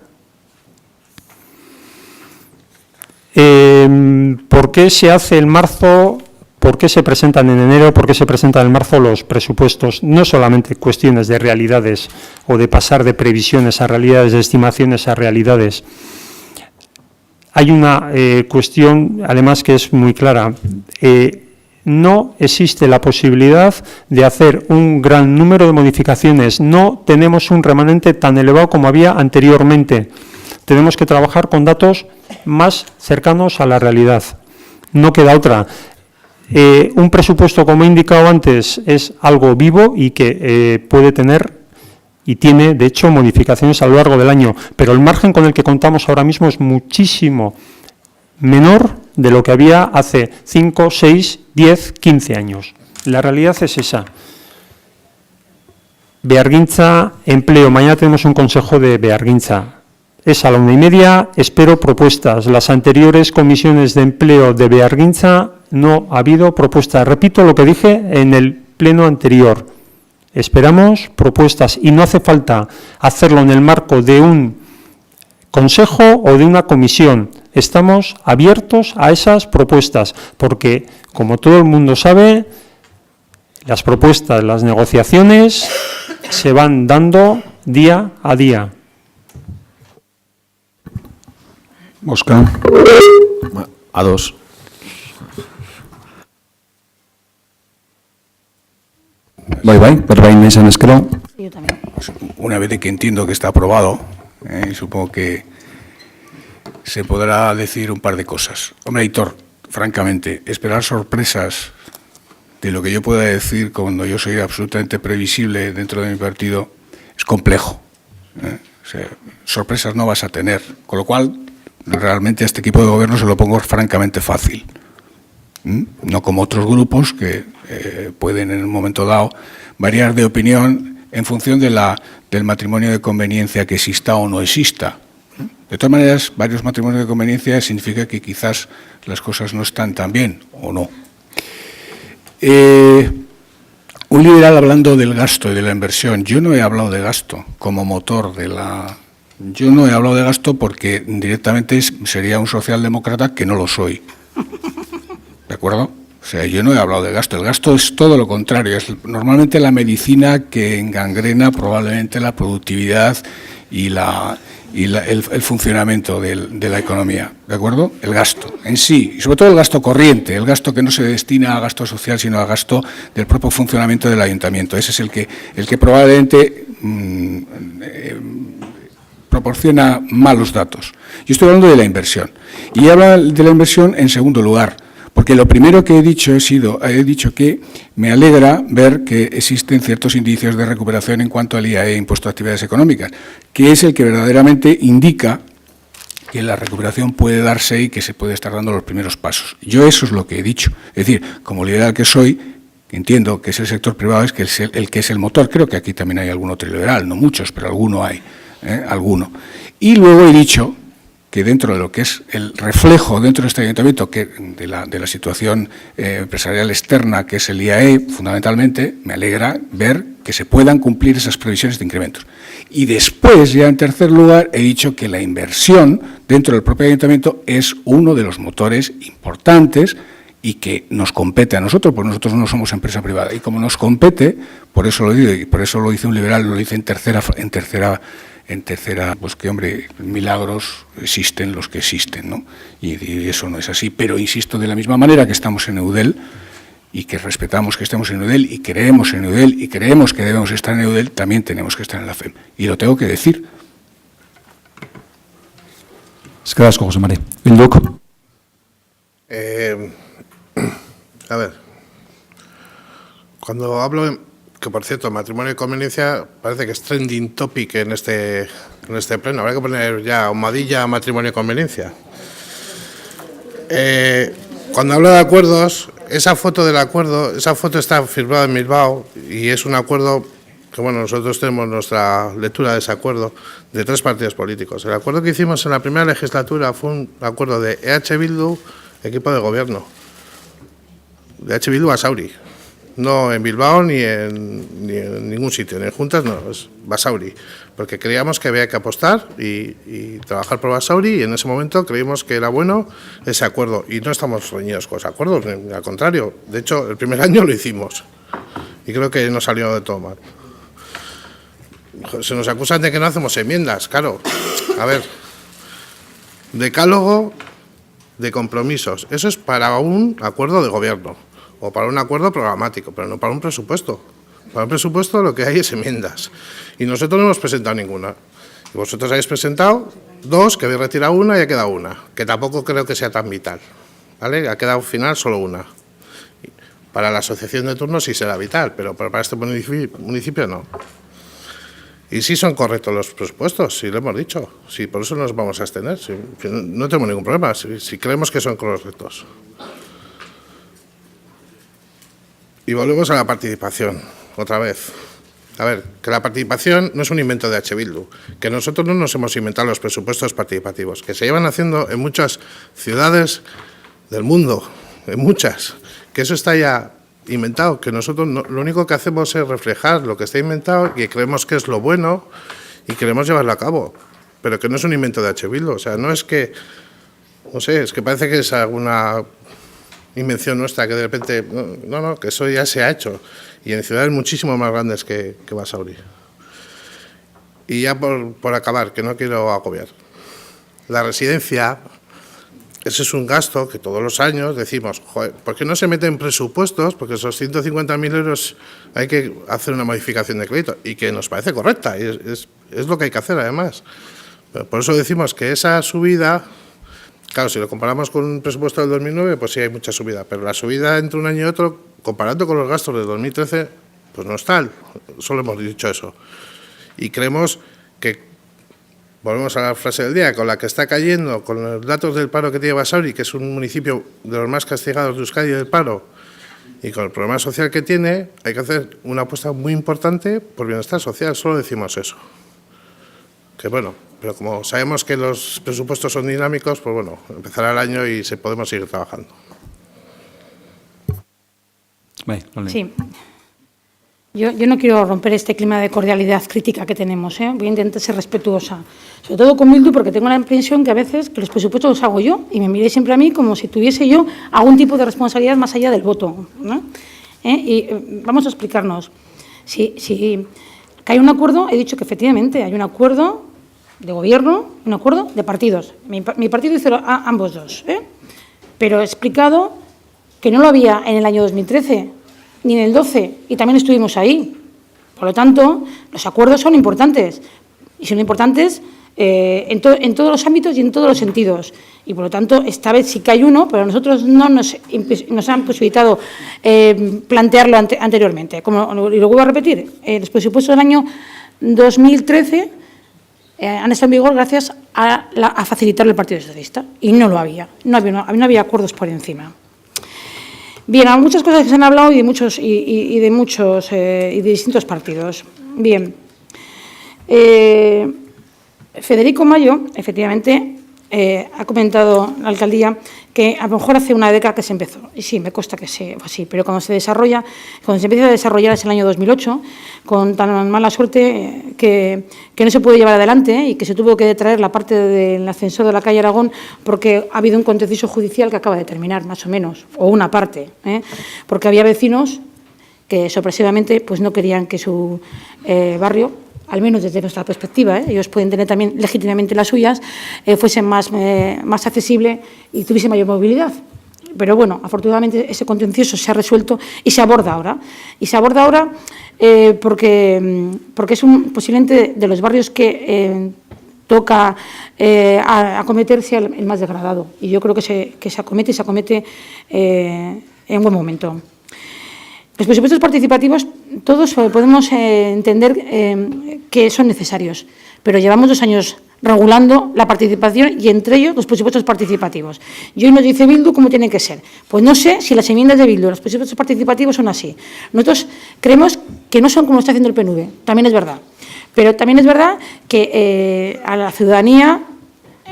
¿Por qué se hace en marzo? ¿Por qué se presentan en enero? ¿Por qué se presentan en marzo los presupuestos? No solamente cuestiones de realidades o de pasar de previsiones a realidades, de estimaciones a realidades. Hay una cuestión, además, que es muy clara. No existe la posibilidad de hacer un gran número de modificaciones. No tenemos un remanente tan elevado como había anteriormente. Tenemos que trabajar con datos más cercanos a la realidad. No queda otra. Un presupuesto, como he indicado antes, es algo vivo y que puede tener y tiene, de hecho, modificaciones a lo largo del año, pero el margen con el que contamos ahora mismo es muchísimo menor de lo que había hace 5, 6, 10, 15 años. La realidad es esa. Beargintza, empleo. Mañana tenemos un consejo de Beargintza. Es a la 1:30, espero propuestas. Las anteriores comisiones de empleo de Beargintza no ha habido propuestas. Repito lo que dije en el pleno anterior. Esperamos propuestas y no hace falta hacerlo en el marco de un consejo o de una comisión. Estamos abiertos a esas propuestas porque, como todo el mundo sabe, las propuestas, las negociaciones se van dando día a día. Óscar. A dos. Berbain izan eskero. Sí, yo también. Una vez de que entiendo que está aprobado, supongo que se podrá decir un par de cosas. Hombre, Aitor, francamente, esperar sorpresas de lo que yo pueda decir cuando yo soy absolutamente previsible dentro de mi partido es complejo. O sea, sorpresas no vas a tener, con lo cual realmente a este equipo de gobierno se lo pongo francamente fácil. No como otros grupos que pueden en un momento dado variar de opinión en función de del matrimonio de conveniencia que exista o no exista. De todas maneras, varios matrimonios de conveniencia significa que quizás las cosas no están tan bien o no. Un liberal hablando del gasto y de la inversión. Yo no he hablado de gasto como motor de la... Yo no he hablado de gasto porque directamente sería un socialdemócrata que no lo soy. ¿De acuerdo? O sea, yo no he hablado de gasto. El gasto es todo lo contrario. Es normalmente la medicina que engangrena probablemente la productividad y el funcionamiento de la economía. ¿De acuerdo? El gasto en sí. Y sobre todo el gasto corriente. El gasto que no se destina a gasto social, sino a gasto del propio funcionamiento del ayuntamiento. Ese es el que probablemente proporciona malos datos. Yo estoy hablando de la inversión. Y hablo de la inversión en segundo lugar. Porque lo primero que he dicho que me alegra ver que existen ciertos indicios de recuperación en cuanto al IAE, Impuesto a Actividades Económicas, que es el que verdaderamente indica que la recuperación puede darse y que se puede estar dando los primeros pasos. Yo eso es lo que he dicho. Es decir, como liberal que soy, entiendo que es el sector privado el que es el motor. Creo que aquí también hay algún otro liberal, no muchos, pero alguno hay, alguno. Y luego he dicho que dentro de lo que es el reflejo dentro de este ayuntamiento de la situación empresarial externa, que es el IAE, fundamentalmente, me alegra ver que se puedan cumplir esas previsiones de incrementos. Y después, ya en tercer lugar, he dicho que la inversión dentro del propio ayuntamiento es uno de los motores importantes y que nos compete a nosotros, porque nosotros no somos empresa privada. Y como nos compete, por eso lo digo, y por eso lo dice un liberal, lo dice en tercera, pues que, hombre, milagros existen los que existen, ¿no? Y eso no es así. Pero insisto, de la misma manera que estamos en Eudel y que respetamos que estemos en Eudel y creemos en Eudel y creemos que debemos estar en Eudel, también tenemos que estar en la FEM. Y lo tengo que decir. Eskerrik asko, Jose Mari. Bilduk. A ver, cuando hablo, que por cierto, matrimonio y conveniencia parece que es trending topic en este pleno. Habrá que poner ya almohadilla matrimonio y conveniencia. Cuando hablo de acuerdos, esa foto del acuerdo, esa foto está firmada en Bilbao y es un acuerdo que, bueno, nosotros tenemos nuestra lectura de ese acuerdo de 3 partidos políticos. El acuerdo que hicimos en la primera legislatura fue un acuerdo de EH Bildu, equipo de gobierno, de EH Bildu Basauri, no en Bilbao ni en ningún sitio, ni en Juntas, no, es Basauri, porque creíamos que había que apostar y trabajar por Basauri, y en ese momento creímos que era bueno ese acuerdo, y no estamos reñidos con ese acuerdo, al contrario, de hecho el primer año lo hicimos, y creo que no salió de todo mal. Se nos acusan de que no hacemos enmiendas, claro, a ver, decálogo de compromisos, eso es para un acuerdo de gobierno, o para un acuerdo programático, pero no para un presupuesto. Para un presupuesto lo que hay es enmiendas. Y nosotros no hemos presentado ninguna. Y vosotros habéis presentado 2, que habéis retirado una y ha quedado una, que tampoco creo que sea tan vital. ¿Vale? Ha quedado al final solo una. Para la asociación de turnos sí será vital, pero para este municipio no. Y sí son correctos los presupuestos, sí lo hemos dicho. Sí, por eso nos vamos a abstener. Sí, no tenemos ningún problema, si creemos que son correctos. Y volvemos a la participación, otra vez. A ver, que la participación no es un invento de H. Bildu, que nosotros no nos hemos inventado los presupuestos participativos, que se llevan haciendo en muchas ciudades del mundo, en muchas, que eso está ya inventado, que nosotros lo único que hacemos es reflejar lo que está inventado y que creemos que es lo bueno y queremos llevarlo a cabo, pero que no es un invento de H. Bildu, o sea, no es que, no sé, es que parece que es alguna invención nuestra que de repente, no, que eso ya se ha hecho y en ciudades muchísimo más grandes que Basauri. Y ya por acabar, que no quiero agobiar, la residencia, ese es un gasto que todos los años decimos, joder, ¿por qué no se meten presupuestos? Porque esos 150.000 euros hay que hacer una modificación de crédito y que nos parece correcta, y es lo que hay que hacer además. Pero por eso decimos que esa subida, claro, si lo comparamos con un presupuesto del 2009, pues sí hay mucha subida, pero la subida entre un año y otro, comparando con los gastos del 2013, pues no es tal, solo hemos dicho eso. Y creemos que, volvemos a la frase del día, con la que está cayendo, con los datos del paro que tiene Basauri, que es un municipio de los más castigados de Euskadi del paro, y con el problema social que tiene, hay que hacer una apuesta muy importante por bienestar social, solo decimos eso. Que bueno, pero como sabemos que los presupuestos son dinámicos, pues bueno, empezará el año y podemos seguir trabajando. Sí. Yo no quiero romper este clima de cordialidad crítica que tenemos, ¿eh? Voy a intentar ser respetuosa, sobre todo con Bildu, porque tengo la impresión que a veces que los presupuestos los hago yo y me miréis siempre a mí como si tuviese yo algún tipo de responsabilidad más allá del voto, ¿no? Y vamos a explicarnos. Si que hay un acuerdo, he dicho que efectivamente hay un acuerdo de gobierno, un acuerdo de partidos. Mi partido hizo ambos dos, pero he explicado que no lo había en el año 2013 ni en el 12, y también estuvimos ahí. Por lo tanto, los acuerdos son importantes, y son importantes en todos los ámbitos y en todos los sentidos. Y, por lo tanto, esta vez sí que hay uno, pero a nosotros no nos han posibilitado plantearlo anteriormente. Y lo vuelvo a repetir, los presupuestos del año 2013 han estado en vigor gracias a facilitar el Partido Socialista, y no lo había. No había acuerdos por encima. Bien, hay muchas cosas que se han hablado y de distintos partidos. Bien, Federico Mayo, efectivamente, ha comentado la alcaldía que a lo mejor hace una década que se empezó. Y sí, me consta que sí, fue así, pero cuando se empieza a desarrollar es el año 2008, con tan mala suerte que no se puede llevar adelante y que se tuvo que detraer la parte del ascensor de la calle Aragón porque ha habido un contencioso judicial que acaba de terminar, más o menos, o una parte, porque había vecinos que sorpresivamente pues no querían que su barrio, al menos desde nuestra perspectiva, ellos pueden tener también legítimamente las suyas, fuese más accesible y tuviese mayor movilidad. Pero bueno, afortunadamente ese contencioso se ha resuelto y se aborda ahora. Y se aborda ahora porque es posiblemente de los barrios que toca acometerse el más degradado. Y yo creo que se acomete y se acomete en buen momento. Los presupuestos participativos, todos podemos entender que son necesarios, pero llevamos 2 años regulando la participación y entre ellos los presupuestos participativos. Y hoy nos dice Bildu cómo tienen que ser. Pues no sé si las enmiendas de Bildu, los presupuestos participativos son así. Nosotros creemos que no son como está haciendo el PNV, también es verdad. Pero también es verdad que a la ciudadanía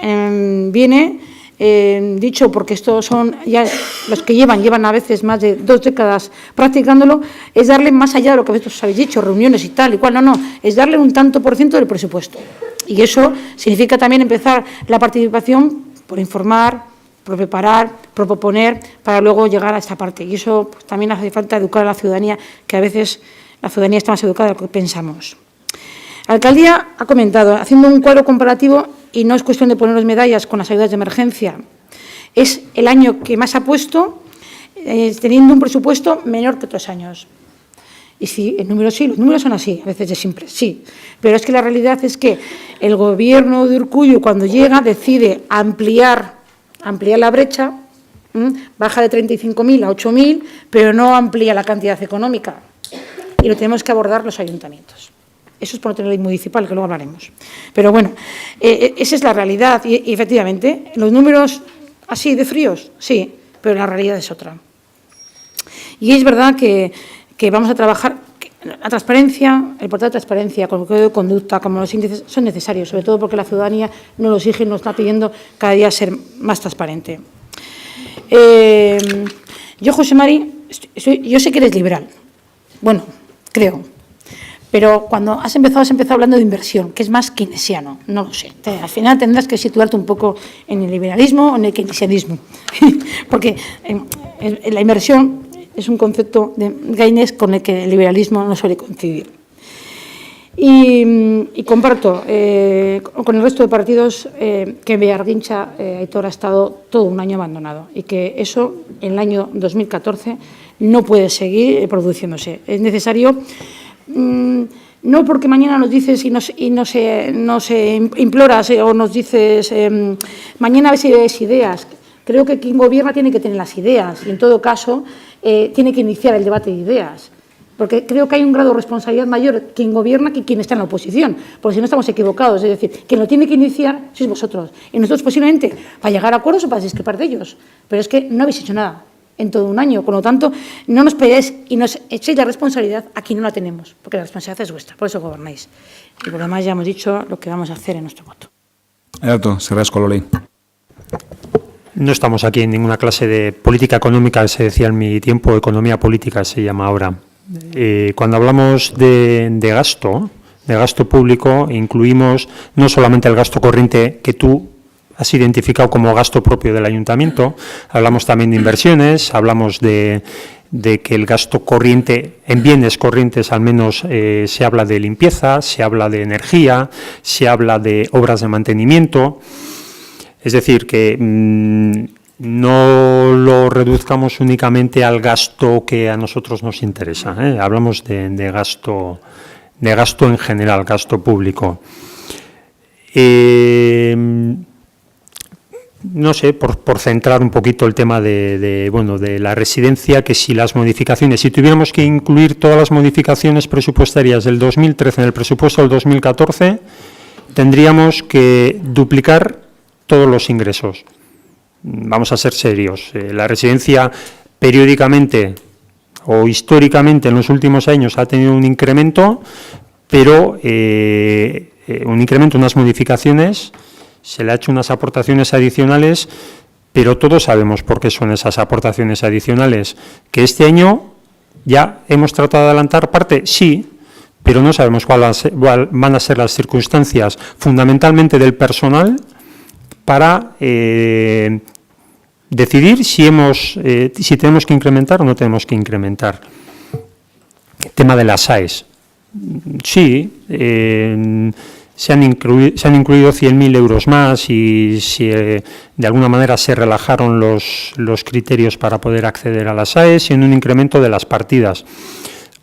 viene dicho, porque estos son ya los que llevan a veces más de 2 décadas practicándolo, es darle más allá de lo que vosotros habéis dicho, reuniones y tal y cual, no, es darle un tanto por ciento del presupuesto. Y eso significa también empezar la participación por informar, por preparar, por proponer, para luego llegar a esta parte. Y eso pues, también hace falta educar a la ciudadanía, que a veces la ciudadanía está más educada de lo que pensamos. La alcaldía ha comentado, haciendo un cuadro comparativo, y no es cuestión de ponernos medallas con las ayudas de emergencia, es el año que más ha puesto, teniendo un presupuesto menor que otros años. Y sí, el número sí, los números son así, a veces de simples, sí. Pero es que la realidad es que el gobierno de Urkullu, cuando llega, decide ampliar la brecha, baja de 35.000 a 8.000, pero no amplía la cantidad económica. Y lo tenemos que abordar los ayuntamientos. Eso es por no tener ley municipal, que luego hablaremos. Pero bueno, esa es la realidad. Y efectivamente, los números así de fríos, sí, pero la realidad es otra. Y es verdad que vamos a trabajar, la transparencia, el portal de transparencia, con el código de conducta, como los índices, son necesarios, sobre todo porque la ciudadanía nos lo exige y nos está pidiendo cada día ser más transparente. Yo, José Mari, yo sé que eres liberal. Bueno, creo. Pero cuando has empezado hablando de inversión, que es más keynesiano, no lo sé. Al final tendrás que situarte un poco en el liberalismo o en el keynesianismo, porque la inversión es un concepto de Keynes con el que el liberalismo no suele coincidir. Y comparto con el resto de partidos que Bearguincha, Aitor, ha estado todo un año abandonado y que eso en el año 2014 no puede seguir produciéndose. Es necesario... no porque mañana nos dices y nos imploras o nos dices mañana a ver si ves ideas. Creo que quien gobierna tiene que tener las ideas y en todo caso tiene que iniciar el debate de ideas. Porque creo que hay un grado de responsabilidad mayor quien gobierna que quien está en la oposición, porque si no estamos equivocados. Es decir, quien lo tiene que iniciar sois vosotros. Y nosotros posiblemente para llegar a acuerdos o para discrepar de ellos. Pero es que no habéis hecho nada en todo un año. Por lo tanto, no nos peleáis y nos echéis la responsabilidad a quien no la tenemos, porque la responsabilidad es vuestra, por eso gobernáis. Y por lo demás ya hemos dicho lo que vamos a hacer en nuestro voto. Alto, Serras Cololei. No estamos aquí en ninguna clase de política económica, se decía en mi tiempo, economía política se llama ahora. Cuando hablamos de gasto público, incluimos no solamente el gasto corriente que tú has identificado como gasto propio del ayuntamiento, hablamos también de inversiones, hablamos de que el gasto corriente, en bienes corrientes al menos se habla de limpieza, se habla de energía, se habla de obras de mantenimiento, es decir, que no lo reduzcamos únicamente al gasto que a nosotros nos interesa, hablamos de gasto en general, gasto público. No sé, por centrar un poquito el tema de la residencia, que si las modificaciones, si tuviéramos que incluir todas las modificaciones presupuestarias del 2013 en el presupuesto del 2014, tendríamos que duplicar todos los ingresos. Vamos a ser serios. La residencia periódicamente o históricamente en los últimos años ha tenido un incremento, pero unas modificaciones, se le ha hecho unas aportaciones adicionales, pero todos sabemos por qué son esas aportaciones adicionales. Que este año ya hemos tratado de adelantar parte, sí, pero no sabemos cuáles van a ser las circunstancias, fundamentalmente del personal, para decidir si tenemos que incrementar o no tenemos que incrementar. El tema de las AES. Sí, se han incluido 100.000 euros más y de alguna manera se relajaron los criterios para poder acceder a las AES y en un incremento de las partidas.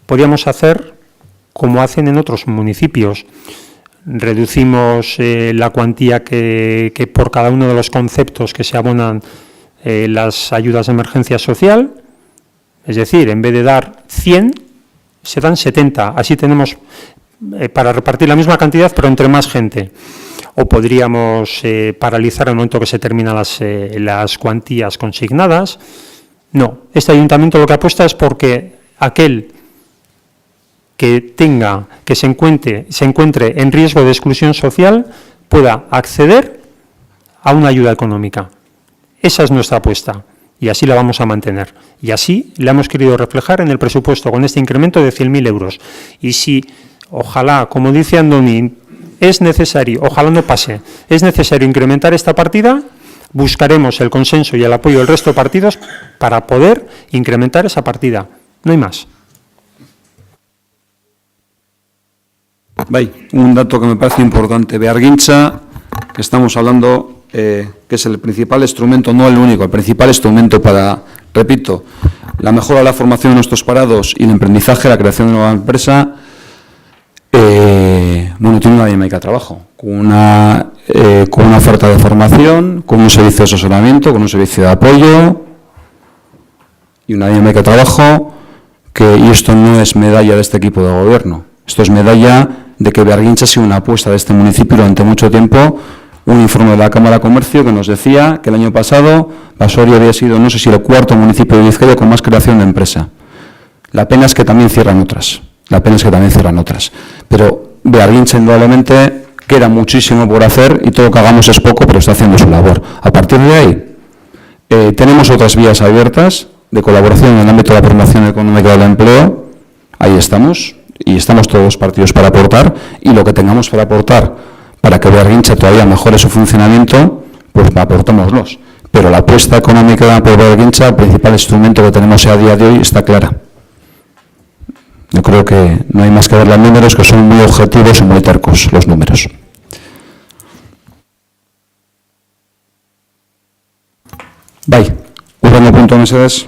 Podríamos hacer como hacen en otros municipios. reducimos la cuantía que por cada uno de los conceptos que se abonan las ayudas de emergencia social, es decir, en vez de dar 100, se dan 70. Así tenemos para repartir la misma cantidad, pero entre más gente. O podríamos paralizar el momento que se terminan las cuantías consignadas. No, este ayuntamiento lo que apuesta es porque aquel que se encuentre en riesgo de exclusión social pueda acceder a una ayuda económica. Esa es nuestra apuesta y así la vamos a mantener. Y así la hemos querido reflejar en el presupuesto con este incremento de 100.000 euros. Y si, ojalá, como dice Andoni, es necesario, ojalá no pase, es necesario incrementar esta partida, buscaremos el consenso y el apoyo del resto de partidos para poder incrementar esa partida. No hay más. Un dato que me parece importante. Beargintza, que estamos hablando, que es el principal instrumento, no el único, el principal instrumento para, repito, la mejora de la formación de nuestros parados y el emprendizaje, la creación de una nueva empresa, tiene una dinámica de trabajo, con una oferta de formación, con un servicio de asesoramiento, con un servicio de apoyo y una dinámica de trabajo y esto no es medalla de este equipo de gobierno, esto es medalla de que Beargintza ha sido una apuesta de este municipio durante mucho tiempo. Un informe de la Cámara de Comercio que nos decía que el año pasado Basauri había sido, no sé si el cuarto municipio de Vizcaya con más creación de empresa. La pena es que también cierran otras. Pero Beargintza indudablemente queda muchísimo por hacer y todo lo que hagamos es poco, pero está haciendo su labor. A partir de ahí, tenemos otras vías abiertas de colaboración en el ámbito de la promoción económica del empleo. Ahí estamos, y estamos todos los partidos para aportar, y lo que tengamos para aportar para que Beargintza todavía mejore su funcionamiento, pues aportémoslos. Pero la apuesta económica por Beargintza, el principal instrumento que tenemos a día de hoy, está clara. Yo creo que no hay más que ver los números, que son muy objetivos y muy tercos los números. Hurrengo puntu, mesedez.